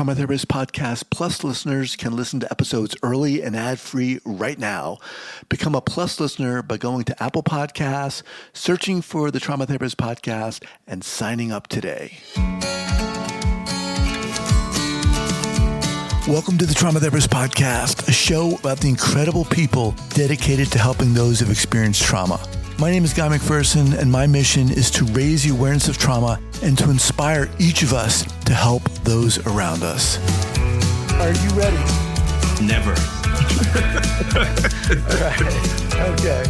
Trauma Therapist Podcast Plus listeners can listen to episodes early and ad-free right now. Become a Plus listener by going to Apple Podcasts, searching for the Trauma Therapist Podcast, and signing up today. Welcome to the Trauma Therapist Podcast, a show about the incredible people dedicated to helping those who've experienced trauma. My name is Guy McPherson, and my mission is to raise the awareness of trauma and to inspire each of us to help those around us. Are you ready? Never. All right. Okay.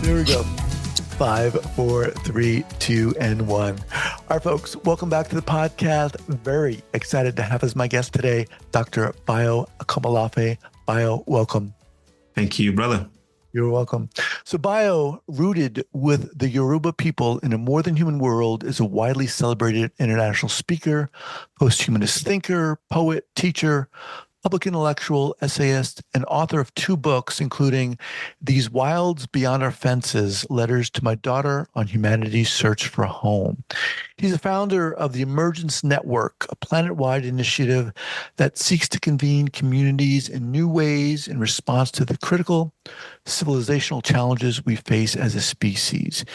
Here we go. 5, 4, 3, 2, and 1. All right, folks, welcome back to the podcast. Very excited to have as my guest today, Dr. Bayo Akomolafe. Bayo, welcome. Thank you, brother. You're welcome. So Bayo, rooted with the Yoruba people in a more than human world, is a widely celebrated international speaker, post-humanist thinker, poet, teacher, public intellectual, essayist, and author of 2 books, including These Wilds Beyond Our Fences, Letters to My Daughter on Humanity's Search for a Home. He's a founder of the Emergence Network, a planet-wide initiative that seeks to convene communities in new ways in response to the critical civilizational challenges we face as a species.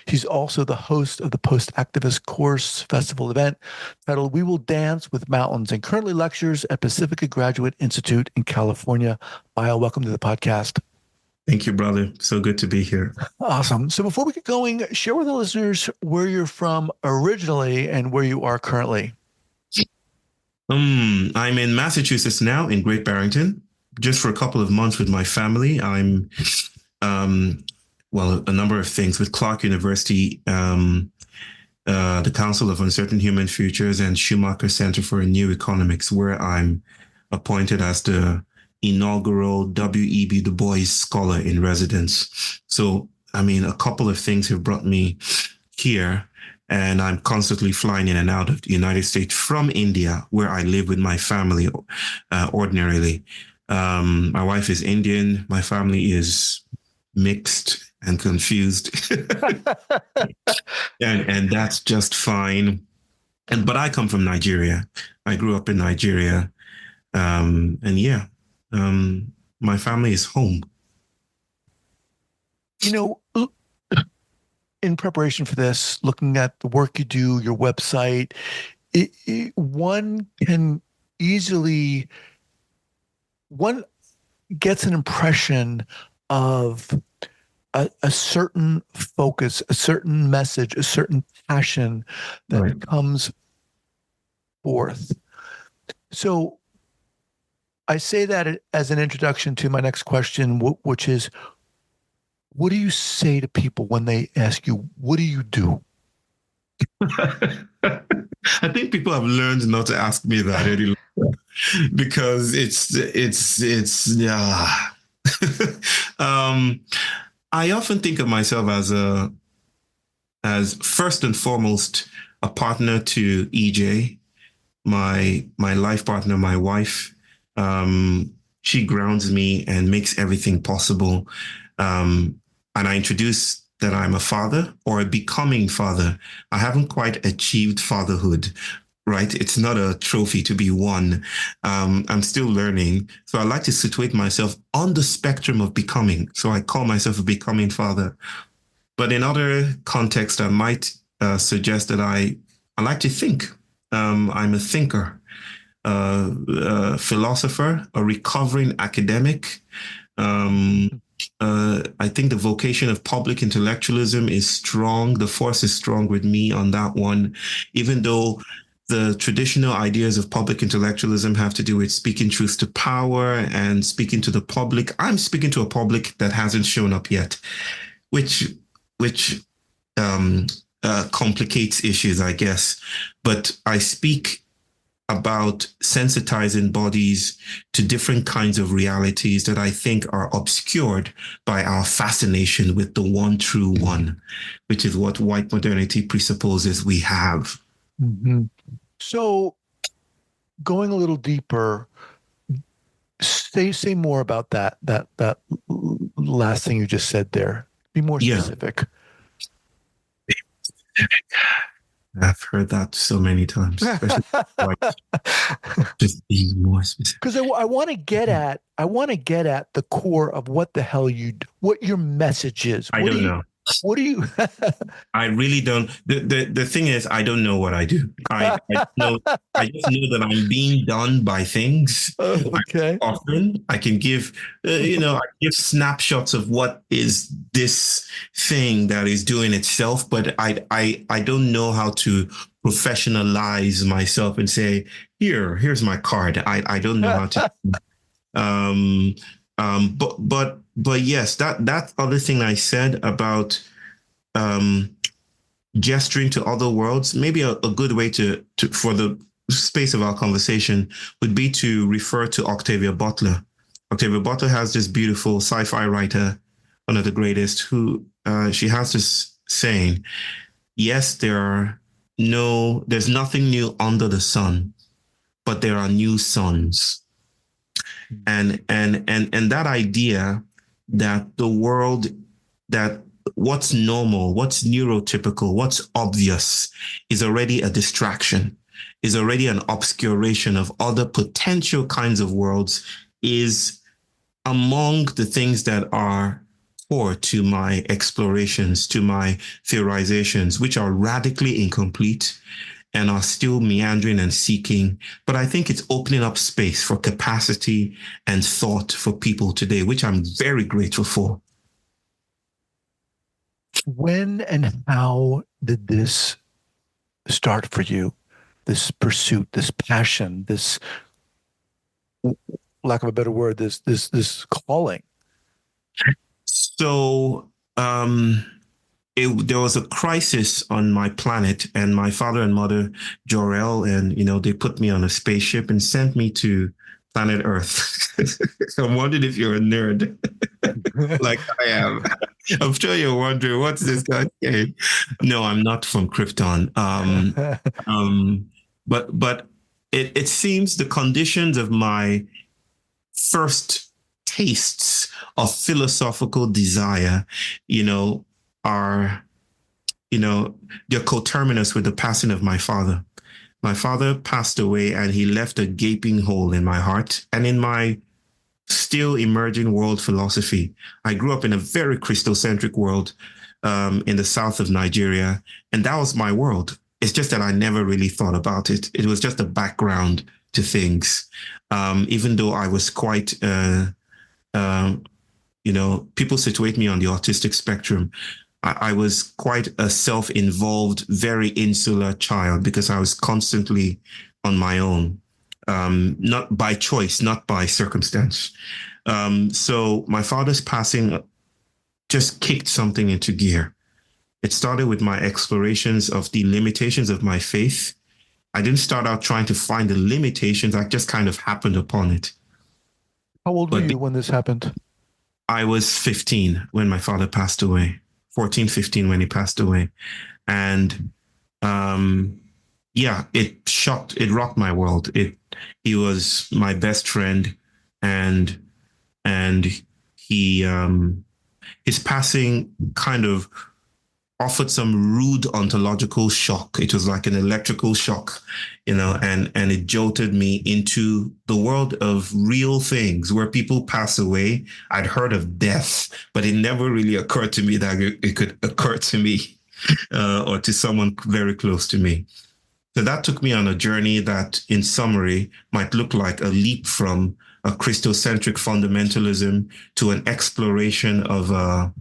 He's also the host of the post-activist course festival event titled We Will Dance with Mountains, and currently lectures at Pacifica Graduate Institute in California. Bayo, welcome to the podcast. Thank you, brother. So good to be here. Awesome. So before we get going, share with the listeners where you're from originally and where you are currently. I'm in Massachusetts now, in Great Barrington, just for a couple of months with my family. I'm, a number of things with Clark University, the Council of Uncertain Human Futures, and Schumacher Center for New Economics, where I'm appointed as the inaugural W.E.B. Du Bois Scholar in Residence. So, a couple of things have brought me here, and I'm constantly flying in and out of the United States from India, where I live with my family ordinarily. My wife is Indian. My family is mixed and confused. and that's just fine. But I come from Nigeria. I grew up in Nigeria. My family is home. In preparation for this, looking at the work you do, your website, one gets an impression of a certain focus, a certain message, a certain passion that comes forth. So I say that as an introduction to my next question, which is, what do you say to people when they ask you, what do you do? I think people have learned not to ask me that any longer because I often think of myself as first and foremost a partner to EJ, my life partner, my wife. She grounds me and makes everything possible. And I introduce that I'm a father or a becoming father. I haven't quite achieved fatherhood, right? It's not a trophy to be won. I'm still learning. So I like to situate myself on the spectrum of becoming. So I call myself a becoming father. But in other contexts, I might suggest that I like to think. I'm a thinker, a philosopher, a recovering academic. I think the vocation of public intellectualism is strong. The force is strong with me on that one, even though the traditional ideas of public intellectualism have to do with speaking truth to power and speaking to the public. I'm speaking to a public that hasn't shown up yet, which complicates issues, I guess. But I speak about sensitizing bodies to different kinds of realities that I think are obscured by our fascination with the one true one, which is what white modernity presupposes we have. Mm-hmm. So going a little deeper, say more about that last thing you just said there. Be more specific. I've heard that so many times, especially like just being more specific. Because I want to get at the core of what the hell what your message is. I don't know. What do you? I really don't. The thing is, I don't know what I do. I know. I just know that I'm being done by things. Okay. Often, I can give, I give snapshots of what is this thing that is doing itself, but I don't know how to professionalize myself and say, here's my card. I don't know how to. But yes, that other thing I said about gesturing to other worlds, maybe a good way to for the space of our conversation would be to refer to Octavia Butler. Octavia Butler has this beautiful sci-fi writer, one of the greatest, who she has this saying, yes, there's nothing new under the sun, but there are new suns. And that idea that the world, that what's normal, what's neurotypical, what's obvious is already a distraction, is already an obscuration of other potential kinds of worlds, is among the things that are core to my explorations, to my theorizations, which are radically incomplete and are still meandering and seeking. But I think it's opening up space for capacity and thought for people today, which I'm very grateful for. When and how did this start for you? This pursuit, this passion, this, lack of a better word, this calling? So, there was a crisis on my planet, and my father and mother, Jor-El, and they put me on a spaceship and sent me to planet Earth. I'm wondering if you're a nerd, like I am. I'm sure you're wondering, what's this guy saying? No, I'm not from Krypton. But it seems the conditions of my first tastes of philosophical desire, are, they're coterminous with the passing of my father. My father passed away, and he left a gaping hole in my heart and in my still emerging world philosophy. I grew up in a very Christocentric world in the south of Nigeria, and that was my world. It's just that I never really thought about it. It was just a background to things, even though I was quite people situate me on the autistic spectrum. I was quite a self-involved, very insular child because I was constantly on my own, not by choice, not by circumstance. So my father's passing just kicked something into gear. It started with my explorations of the limitations of my faith. I didn't start out trying to find the limitations. I just kind of happened upon it. How old were you when this happened? I was 15 when my father passed away. 14, 15 when he passed away. And it rocked my world. He was my best friend, and he his passing kind of offered some rude ontological shock. It was like an electrical shock, and it jolted me into the world of real things where people pass away. I'd heard of death, but it never really occurred to me that it could occur to me or to someone very close to me. So that took me on a journey that, in summary, might look like a leap from a Christocentric fundamentalism to an exploration of a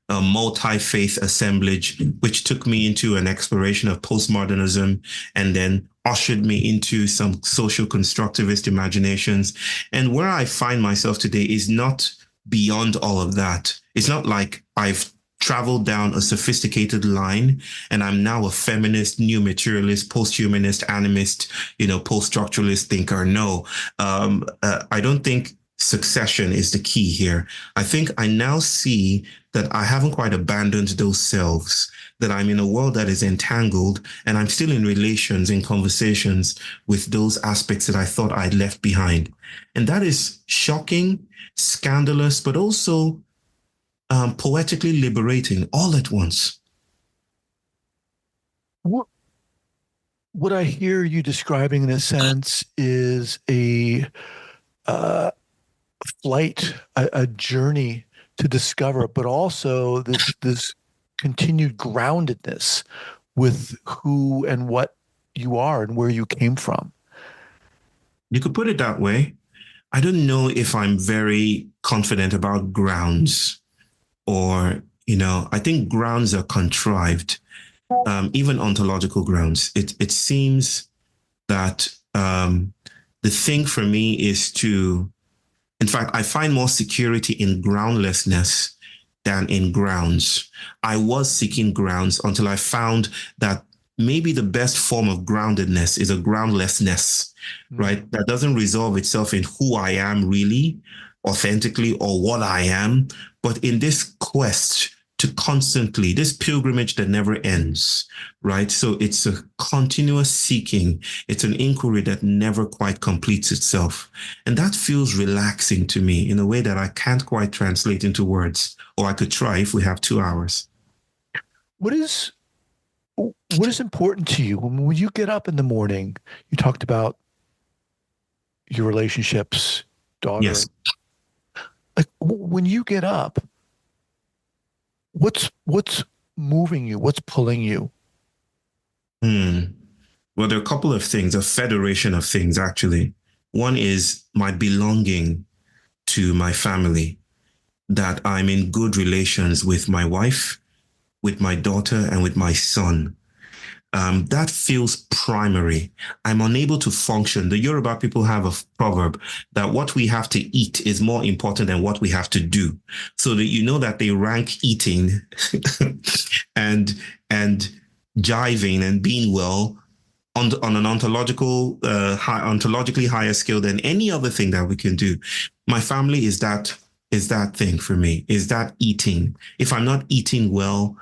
multi-faith assemblage, which took me into an exploration of postmodernism and then ushered me into some social constructivist imaginations. And where I find myself today is not beyond all of that. It's not like I've traveled down a sophisticated line and I'm now a feminist, new materialist, post-humanist, animist, post-structuralist thinker. No, I don't think succession is the key here. I think I now see that I haven't quite abandoned those selves, that I'm in a world that is entangled, and I'm still in relations, in conversations with those aspects that I thought I'd left behind. And that is shocking, scandalous, but also poetically liberating all at once. What, what I hear you describing in a sense is a uh, flight, a journey to discover, but also this continued groundedness with who and what you are and where you came from. You could put it that way. I don't know if I'm very confident about grounds or, I think grounds are contrived, even ontological grounds. It seems that the thing for me is in fact, I find more security in groundlessness than in grounds. I was seeking grounds until I found that maybe the best form of groundedness is a groundlessness, right? That doesn't resolve itself in who I am really, authentically, or what I am, but in this quest to constantly, this pilgrimage that never ends, right? So it's a continuous seeking. It's an inquiry that never quite completes itself. And that feels relaxing to me in a way that I can't quite translate into words, or I could try if we have 2 hours. What is what is important to you when you get up in the morning? You talked about your relationships, daughter. Yes. Like when you get up, what's moving you? What's pulling you? Hmm. Well, there are a couple of things, a federation of things, actually. One is my belonging to my family, that I'm in good relations with my wife, with my daughter, and with my son. That feels primary. I'm unable to function. The Yoruba people have a proverb that what we have to eat is more important than what we have to do. So that that they rank eating and and jiving and being well on an ontologically higher scale than any other thing that we can do. My family is that thing for me, is that eating. If I'm not eating well,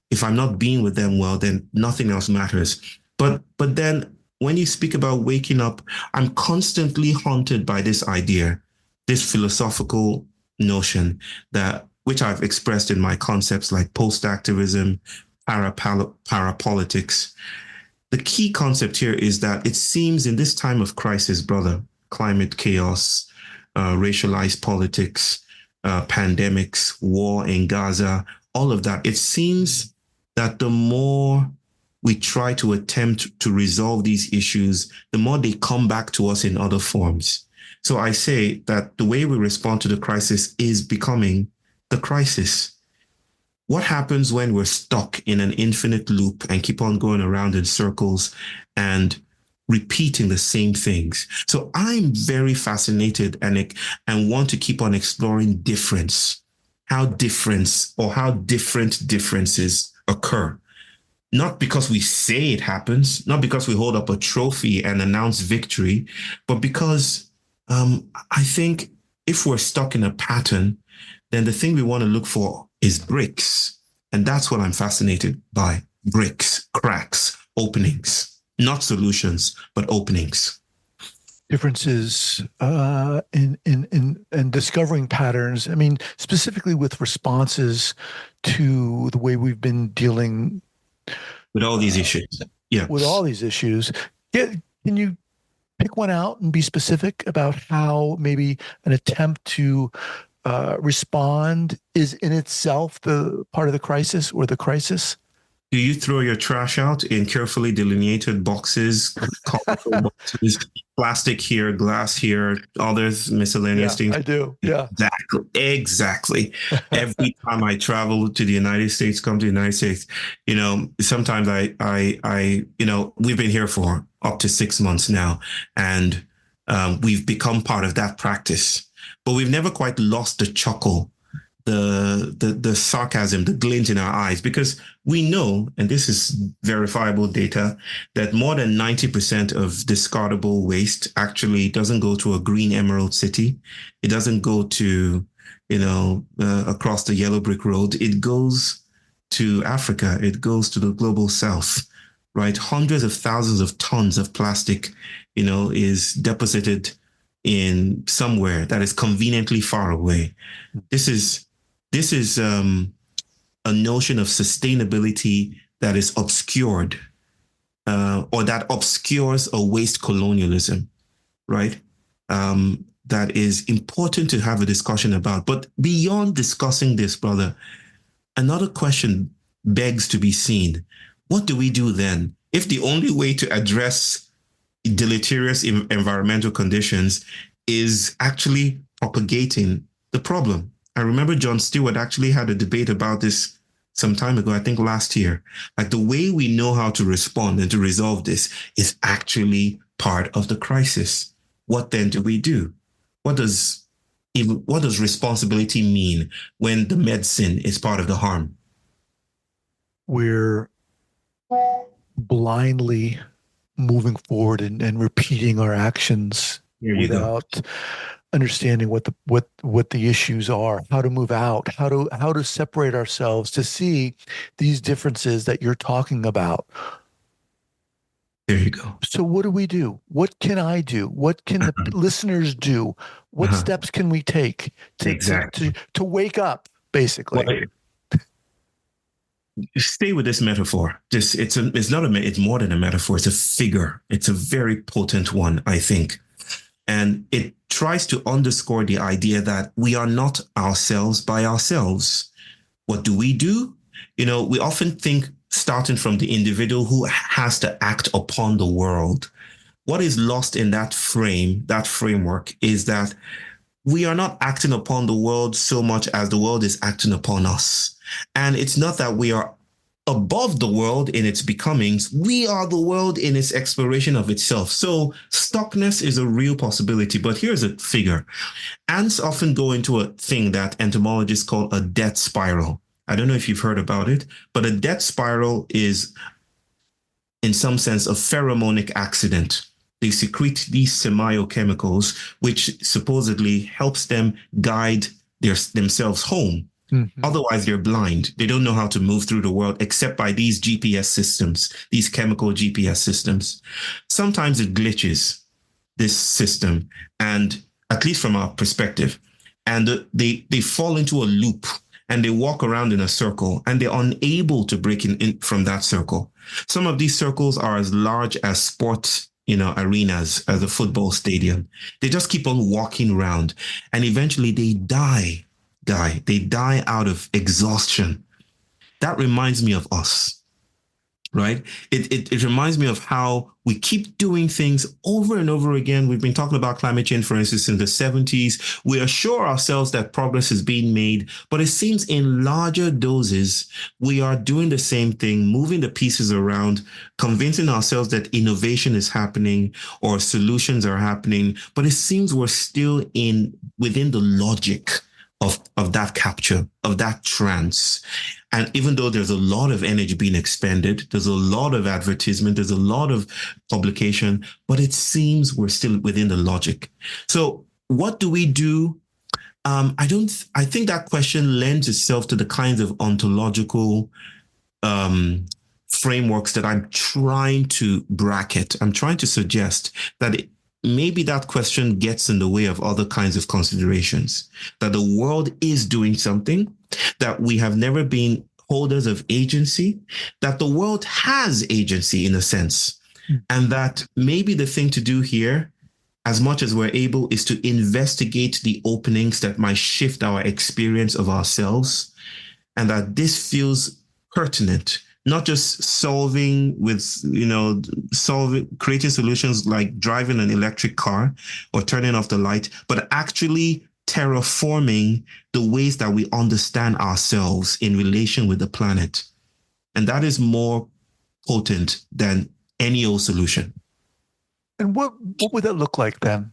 if I'm not being with them well, then nothing else matters. But then when you speak about waking up, I'm constantly haunted by this idea, this philosophical notion that which I've expressed in my concepts like post-activism, parapolitics. The key concept here is that it seems in this time of crisis, brother, climate chaos, racialized politics, pandemics, war in Gaza, all of that, it seems that the more we try to attempt to resolve these issues, the more they come back to us in other forms. So I say that the way we respond to the crisis is becoming the crisis. What happens when we're stuck in an infinite loop and keep on going around in circles and repeating the same things? So I'm very fascinated and want to keep on exploring difference, how different differences occur. Not because we say it happens, not because we hold up a trophy and announce victory, but because I think if we're stuck in a pattern, then the thing we want to look for is bricks. And that's what I'm fascinated by. Bricks, cracks, openings, not solutions, but openings. Differences in discovering patterns. I mean, specifically with responses to the way we've been dealing With all these issues. Yeah. with all these issues. Can you pick one out and be specific about how maybe an attempt to respond is in itself the part of the crisis or the crisis? Do you throw your trash out in carefully delineated boxes, colorful boxes, plastic here, glass here, others miscellaneous Yeah, things? I do. Yeah. Exactly. Every time I travel to the United States, come to the United States, sometimes we've been here for up to 6 months now, and we've become part of that practice, but we've never quite lost the chuckle, the sarcasm, the glint in our eyes, because we know, and this is verifiable data, that more than 90% of discardable waste actually doesn't go to a green emerald city. It doesn't go to, across the yellow brick road. It goes to Africa. It goes to the global south, right? Hundreds of thousands of tons of plastic, is deposited in somewhere that is conveniently far away. This is a notion of sustainability that is obscured or that obscures or wastes colonialism, right? That is important to have a discussion about. But beyond discussing this, brother, another question begs to be seen. What do we do then? If the only way to address deleterious environmental conditions is actually propagating the problem. I remember John Stewart actually had a debate about this some time ago, I think last year. Like, the way we know how to respond and to resolve this is actually part of the crisis. What then do we do? What does responsibility mean when the medicine is part of the harm? We're blindly moving forward and repeating our actions without understanding what the issues are, how to move out, how to separate ourselves to see these differences that you're talking about. There you go. So what do we do? What can I do? What can the listeners do? What steps can we take to wake up, basically? Well, stay with this metaphor. It's more than a metaphor. It's a figure. It's a very potent one, I think. And it tries to underscore the idea that we are not ourselves by ourselves. What do? We often think, starting from the individual who has to act upon the world. What is lost in that framework is that we are not acting upon the world so much as the world is acting upon us. And it's not that we are above the world in its becomings. We are the world in its exploration of itself. So stuckness is a real possibility. But here's a figure. Ants often go into a thing that entomologists call a death spiral. I don't know if you've heard about it, but a death spiral is, in some sense, a pheromonic accident. They secrete these semiochemicals, which supposedly helps them guide themselves home. Mm-hmm. Otherwise, they're blind. They don't know how to move through the world except by these GPS systems, these chemical GPS systems. Sometimes it glitches, this system, and at least from our perspective, and they fall into a loop and they walk around in a circle and they're unable to break in from that circle. Some of these circles are as large as sports arenas, as a football stadium. They just keep on walking around and eventually they die. They die out of exhaustion. That reminds me of us, right? It reminds me of how we keep doing things over and over again. We've been talking about climate change, for instance, in the 70s. We assure ourselves that progress is being made, but it seems in larger doses, we are doing the same thing, moving the pieces around, convincing ourselves that innovation is happening or solutions are happening, but it seems we're still within the logic of that capture, of that trance. And even though there's a lot of energy being expended, there's a lot of advertisement, there's a lot of publication, but it seems we're still within the logic. So what do we do? I think that question lends itself to the kinds of ontological frameworks that I'm trying to bracket. I'm trying to suggest that maybe that question gets in the way of other kinds of considerations, that the world is doing something, that we have never been holders of agency, that the world has agency in a sense, and that maybe the thing to do here, as much as we're able, is to investigate the openings that might shift our experience of ourselves, and that this feels pertinent. Not just creating solutions like driving an electric car or turning off the light, but actually terraforming the ways that we understand ourselves in relation with the planet. And that is more potent than any old solution. And what would that look like then?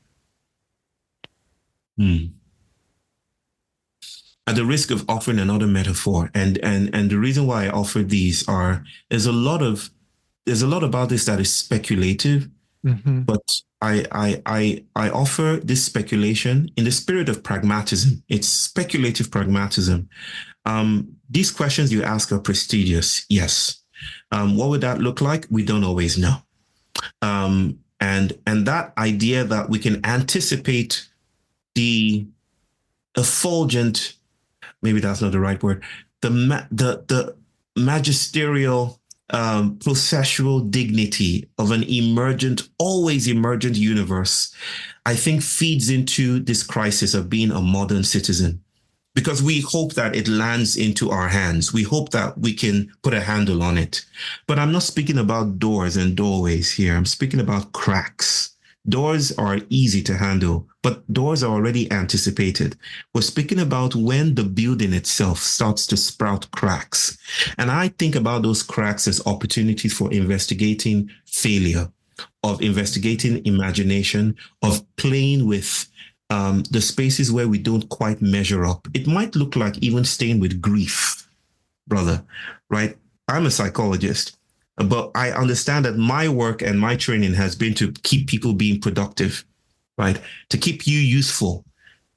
At the risk of offering another metaphor, and the reason why I offer these there's a lot about this that is speculative, but I offer this speculation in the spirit of pragmatism. It's speculative pragmatism. These questions you ask are prestigious, yes. What would that look like? We don't always know. And that idea that we can anticipate the effulgent, maybe that's not the right word, the magisterial processual dignity of an emergent, always emergent universe, I think feeds into this crisis of being a modern citizen. Because we hope that it lands into our hands. We hope that we can put a handle on it. But I'm not speaking about doors and doorways here. I'm speaking about cracks. Doors are easy to handle, but doors are already anticipated. We're speaking about when the building itself starts to sprout cracks. And I think about those cracks as opportunities for investigating failure, of investigating imagination, of playing with the spaces where we don't quite measure up. It might look like even staying with grief, brother, right? I'm a psychologist, but I understand that my work and my training has been to keep people being productive, right? To keep you useful.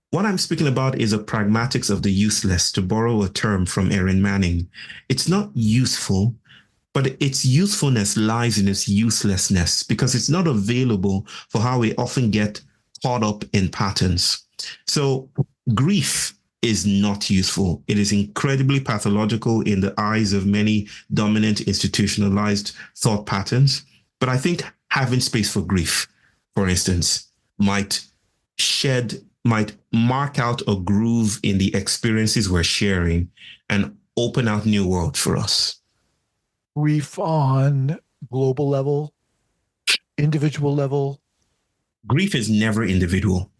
What I'm speaking about is a pragmatics of the useless, to borrow a term from Erin Manning. It's not useful, but its usefulness lies in its uselessness because it's not available for how we often get caught up in patterns. So grief is not useful. It is incredibly pathological in the eyes of many dominant institutionalized thought patterns. But I think having space for grief, for instance, might mark out a groove in the experiences we're sharing and open out new worlds for us. Grief on global level, individual level. Grief is never individual.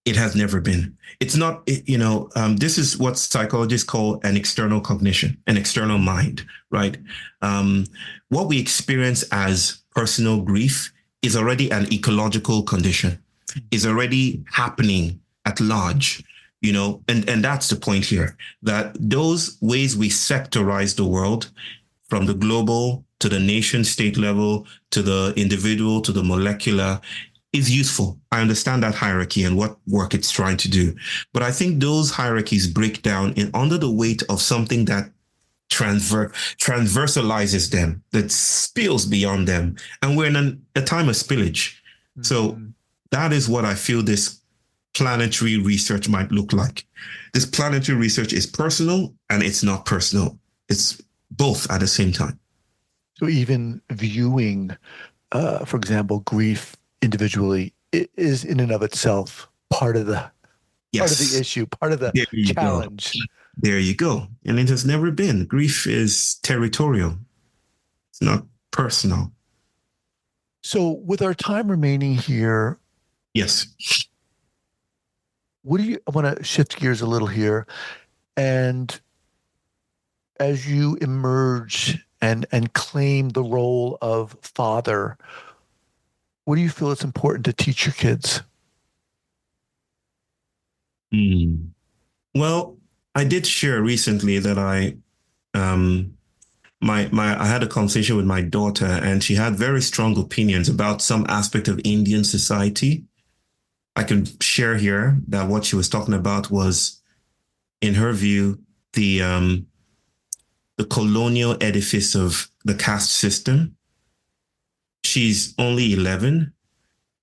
It has never been. It's not, this is what psychologists call an external cognition, an external mind, right? What we experience as personal grief is already an ecological condition, is already happening at large, and that's the point here, that those ways we sectorize the world from the global to the nation state level, to the individual, to the molecular, is useful. I understand that hierarchy and what work it's trying to do. But I think those hierarchies break down under the weight of something that transversalizes them, that spills beyond them. And we're in a time of spillage. Mm-hmm. So that is what I feel this planetary research might look like. This planetary research is personal and it's not personal. It's both at the same time. So even viewing, for example, grief individually is in and of itself part of the issue, part of the challenge. There you go. And it has never been. Grief is territorial. It's not personal. So with our time remaining here. Yes. I want to shift gears a little here. And as you emerge and claim the role of father, what do you feel it's important to teach your kids? Well, I did share recently that I had a conversation with my daughter, and she had very strong opinions about some aspect of Indian society. I can share here that what she was talking about was, in her view, the colonial edifice of the caste system. She's only 11,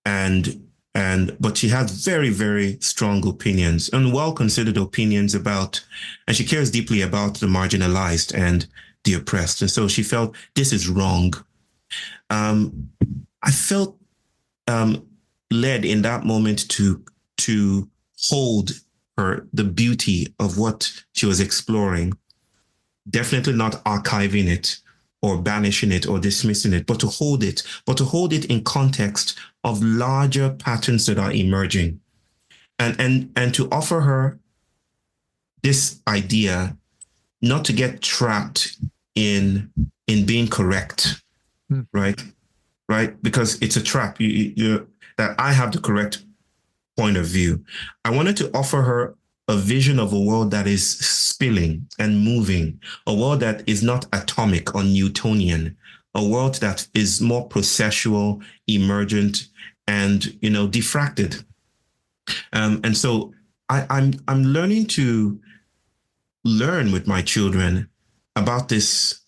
but she has very, very strong opinions and well-considered opinions about, and she cares deeply about the marginalized and the oppressed. And so she felt this is wrong. I felt led in that moment to hold the beauty of what she was exploring, definitely not archiving it or banishing it or dismissing it, but to hold it in context of larger patterns that are emerging, and to offer her this idea not to get trapped in being correct, right? Because it's a trap. That I have the correct point of view. I wanted to offer her a vision of a world that is spilling and moving, a world that is not atomic or Newtonian, a world that is more processual, emergent, and diffracted. And so I'm learning to learn with my children about this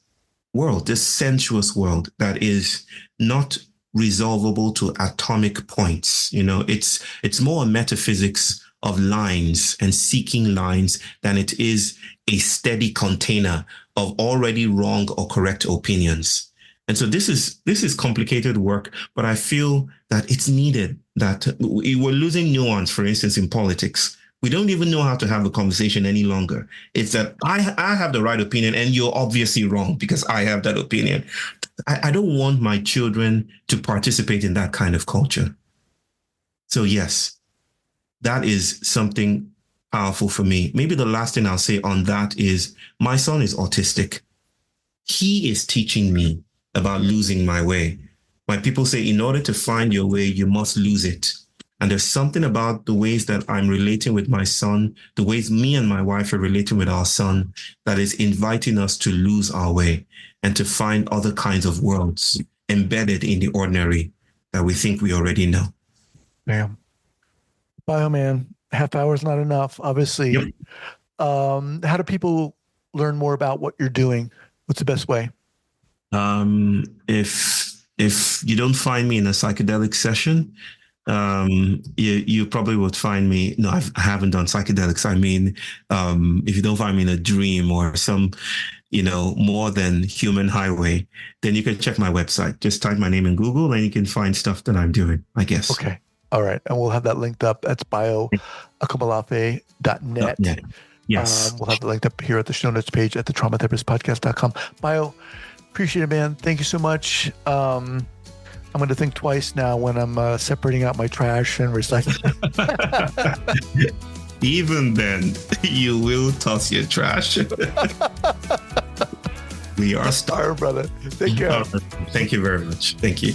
world, this sensuous world that is not resolvable to atomic points. It's more a metaphysics of lines and seeking lines than it is a steady container of already wrong or correct opinions. And so this is complicated work, but I feel that it's needed, that we're losing nuance, for instance, in politics. We don't even know how to have a conversation any longer. It's that I have the right opinion and you're obviously wrong because I have that opinion. I don't want my children to participate in that kind of culture. So yes, that is something powerful for me. Maybe the last thing I'll say on that is my son is autistic. He is teaching me about losing my way. When people say, in order to find your way, you must lose it. And there's something about the ways that I'm relating with my son, the ways me and my wife are relating with our son, that is inviting us to lose our way and to find other kinds of worlds embedded in the ordinary that we think we already know. Damn. Bayo, man, half hour is not enough, obviously. Yep. How do people learn more about what you're doing? What's the best way? If you don't find me in a psychedelic session, you probably would find me. No, I haven't done psychedelics. I mean, if you don't find me in a dream or some, more than human highway, then you can check my website. Just type my name in Google and you can find stuff that I'm doing, I guess. Okay. All right. And we'll have that linked up. That's akomolafe.net. Yes. We'll have it linked up here at the show notes page at the traumatherapistpodcast.com. Bayo, appreciate it, man. Thank you so much. I'm going to think twice now when I'm separating out my trash and recycling. Even then, you will toss your trash. We are All right, brother. Take care. Thank you very much. Thank you.